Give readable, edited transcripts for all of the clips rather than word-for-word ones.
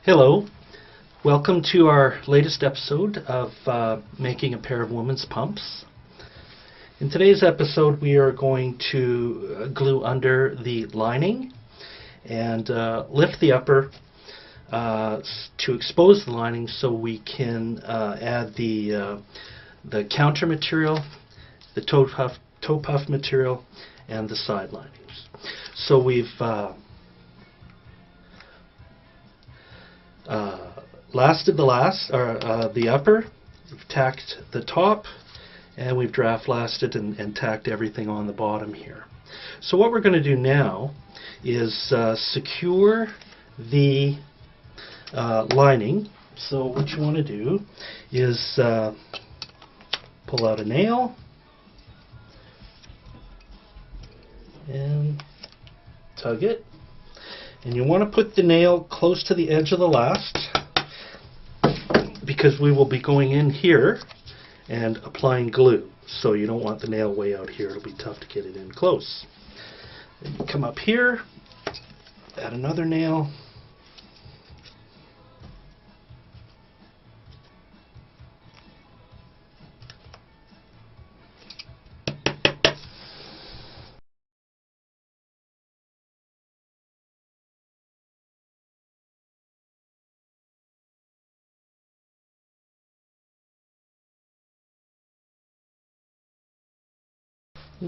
Hello, welcome to our latest episode of making a pair of women's pumps. In today's episode we are going to glue under the lining and lift the upper to expose the lining so we can add the counter material, the toe puff material, and the side linings. So we've lasted the upper, we've tacked the top, and we've draft lasted and tacked everything on the bottom here. So what we're going to do now is secure the lining. So what you want to do is pull out a nail and tug it. And you want to put the nail close to the edge of the last, because we will be going in here and applying glue. So you don't want the nail way out here. It'll be tough to get it in close. Then you come up here, add another nail.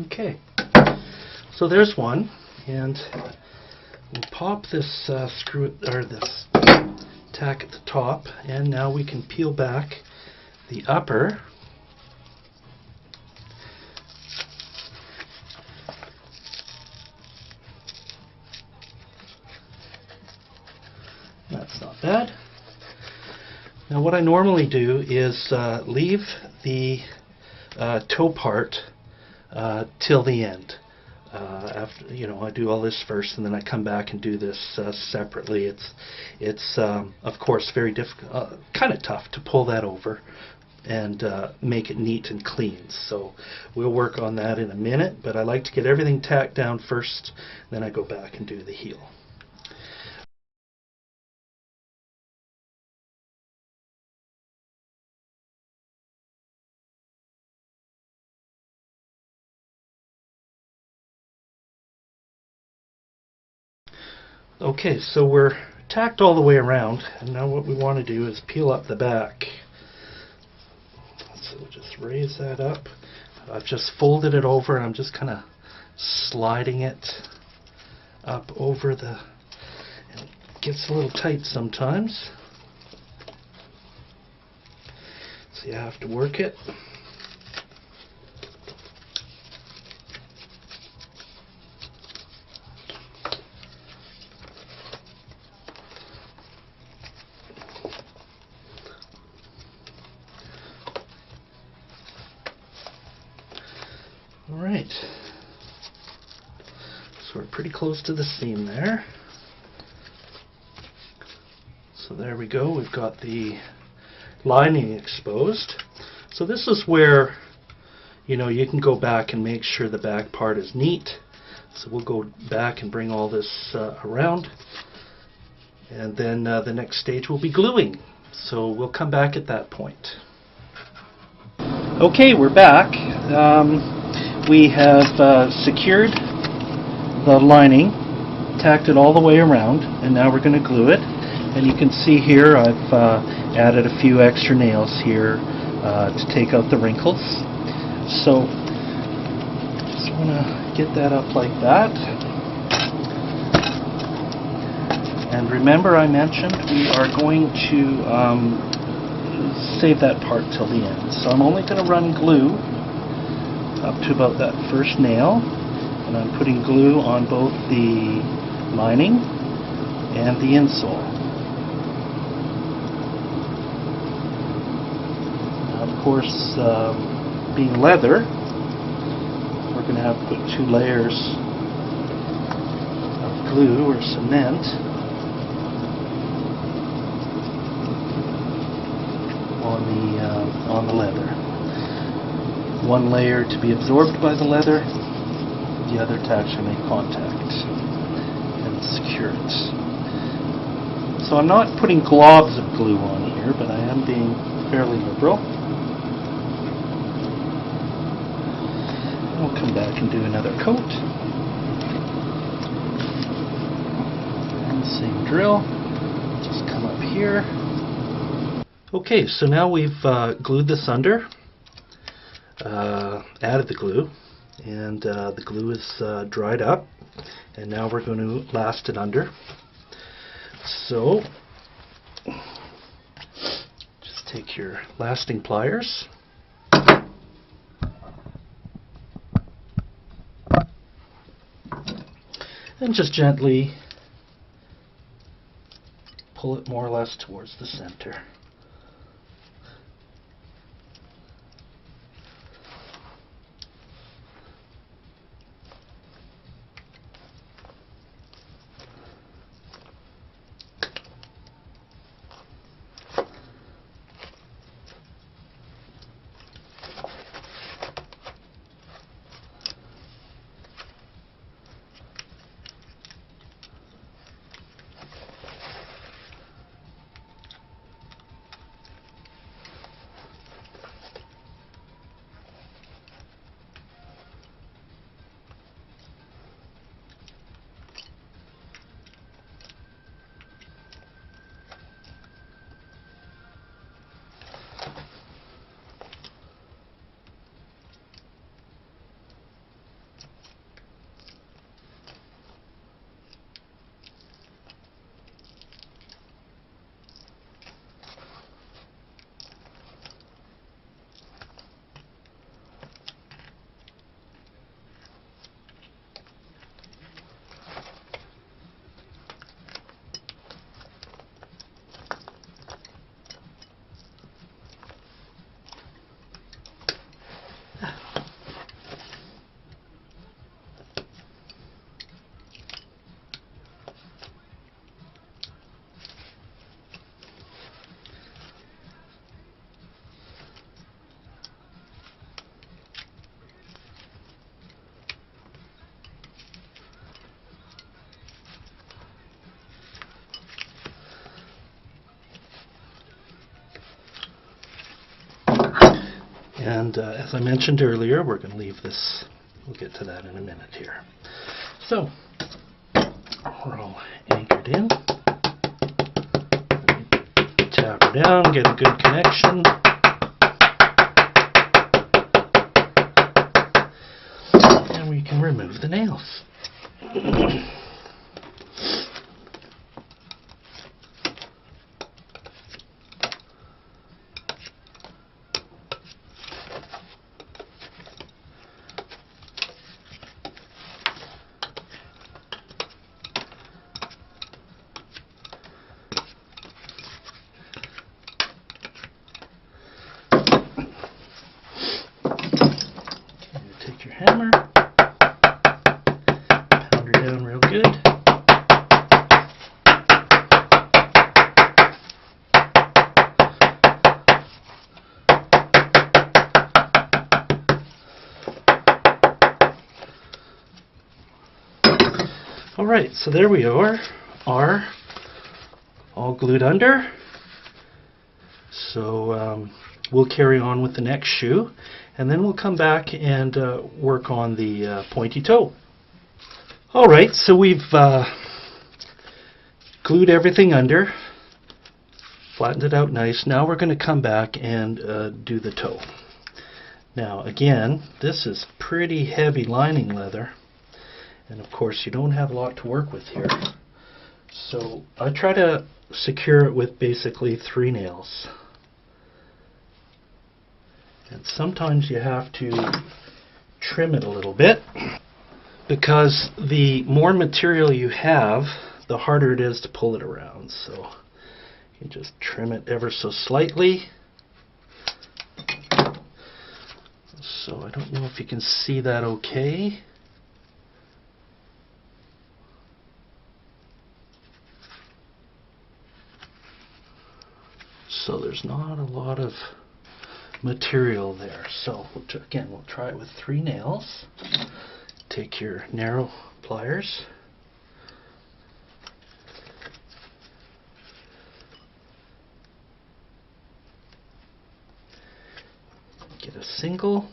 Okay, so there's one, and we'll pop this screw or this tack at the top, and now we can peel back the upper. That's not bad. Now what I normally do is leave the toe part till the end. After I do all this first, and then I come back and do this separately. It's of course very difficult, kind of tough to pull that over and make it neat and clean. So we'll work on that in a minute. But I like to get everything tacked down first, then I go back and do the heel. Okay, so we're tacked all the way around, and now what we want to do is peel up the back. So we'll just raise that up. I've just folded it over, and I'm just kind of sliding it up over the, and it gets a little tight sometimes, so you have to work it. Alright, so we're pretty close to the seam there. So there we go, we've got the lining exposed. So this is where you can go back and make sure the back part is neat. So we'll go back and bring all this around, and then the next stage will be gluing. So we'll come back at that point. Okay, we're back. We have secured the lining, tacked it all the way around, and now we're going to glue it. And you can see here I've added a few extra nails here to take out the wrinkles. So just want to get that up like that. And remember, I mentioned we are going to save that part till the end. So I'm only going to run glue up to about that first nail, and I'm putting glue on both the lining and the insole. Now, of course, being leather, we're going to have to put 2 layers of glue or cement on the leather. One layer to be absorbed by the leather, the other to actually make contact and secure it. So I'm not putting globs of glue on here, but I am being fairly liberal. We'll come back and do another coat. And same drill. Just come up here. Okay, so now we've glued this under, added the glue, and the glue is dried up, and now we're going to last it under. So just take your lasting pliers, and just gently pull it more or less towards the center. And as I mentioned earlier, we're going to leave this, we'll get to that in a minute here. So, we're all anchored in. Tap her down, get a good connection. And we can remove the nails. Take your hammer, pound her down real good. Alright, so there we are all glued under. So we'll carry on with the next shoe, and then we'll come back and work on the pointy toe. Alright, so we've glued everything under, flattened it out nice. Now we're going to come back and do the toe. Now again, this is pretty heavy lining leather, and of course you don't have a lot to work with here. So I try to secure it with basically 3 nails. And sometimes you have to trim it a little bit, because the more material you have, the harder it is to pull it around. So you just trim it ever so slightly. So I don't know if you can see that okay. So there's not a lot of material there. So again, we'll try it with 3 nails. Take your narrow pliers, Get a single.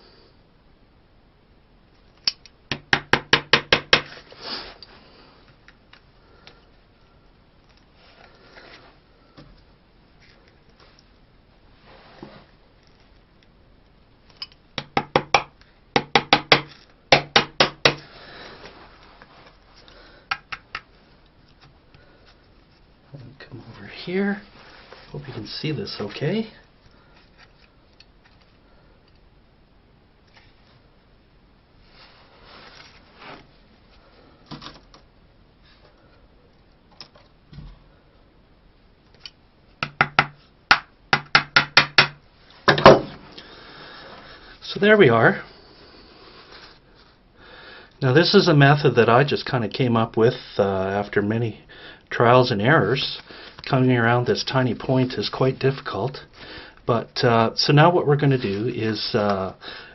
Come over here. Hope you can see this okay. So there we are. Now this is a method that I just kind of came up with after many trials and errors. Coming around this tiny point is quite difficult. But so now what we're going to do is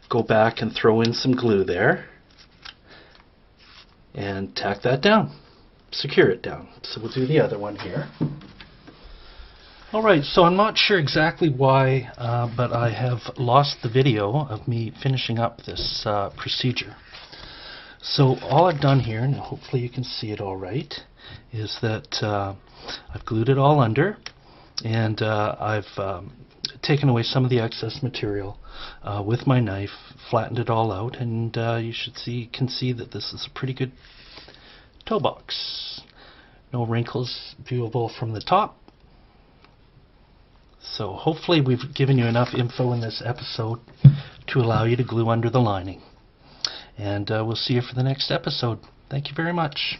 go back and throw in some glue there and tack that down, secure it down. So we'll do the other one here. Alright, so I'm not sure exactly why, but I have lost the video of me finishing up this procedure. So all I've done here, and hopefully you can see it all right, is that I've glued it all under, and I've taken away some of the excess material with my knife, flattened it all out, and you can see that this is a pretty good toe box. No wrinkles viewable from the top. So hopefully we've given you enough info in this episode to allow you to glue under the lining. And we'll see you for the next episode. Thank you very much.